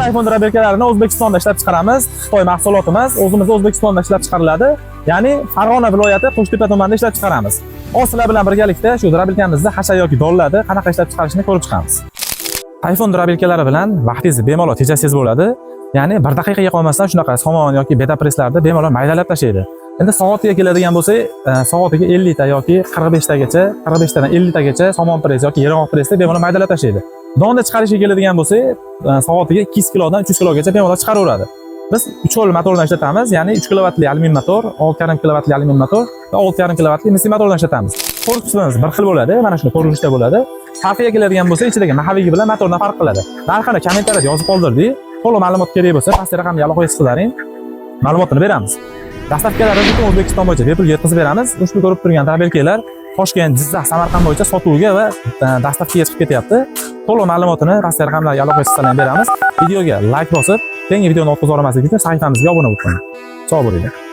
iPhone rabelkalarini O'zbekistonda ishlab chiqaramiz. Xitoy mahsuloti emas, o'zimiz O'zbekistonda ishlab chiqariladi. Ya'ni Farg'ona viloyati Qo'shtepa tumanida ishlab chiqaramiz. Hozir sizlar bilan birgalikda shu rabelkamizni hasha yoki dollarda qanaqa ishlab chiqarishni ko'rib chiqamiz. iPhone rabelkalari bilan vaqtingizni bemalol tejasangiz bo'ladi. Ya'ni 1 daqiqaga qolmasdan shunaqa somon yoki beta presslarda bemalol maydalab tashlaydi. Endi soatiga keladigan bo'lsak, soatiga 50 ta yoki 45 tagacha, 45 tadan 50 tagacha somon press yoki yirog'oq pressda bemalol maydalab tashlaydi. Donda chiqarishga keladigan bo'lsak, soatiga 200 kilodan 300 kilogacha bemalol chiqaraveradi. Biz 3 xil motordan ishlatamiz, ya'ni 3 kilovatli alyumin motor, 6,5 kilovatli alyumin motor va 6,5 kilovatli MSI motordan ishlatamiz. Korpusimiz bir xil bo'ladi, mana shunday ko'rinishda bo'ladi. Farqiga keladigan bo'lsa, ichidagi mahaviy bilan motordan farq qiladi. Narxini kommentariyada yozib qoldirdik. To'liq ma'lumot kerak bo'lsa, pastga raqamga aloqa qilaring. Ma'lumotni beramiz. Dastavkalarni butun O'zbekiston bo'yicha bepul yetkazib beramiz. Ushbu ko'rib turgan rabelkalar Toshkent, Jizzax, Samarqand bo'yicha sotuvga va dastavkaga chiqib ketyapti. To'liq ma'lumotini pastga raqamlarga aloqa qilib beramiz. Videoga like bosib, keyingi videoni o'tkazib olmaslik uchun sahifamizga obuna bo'ling. Sog' bo'linglar.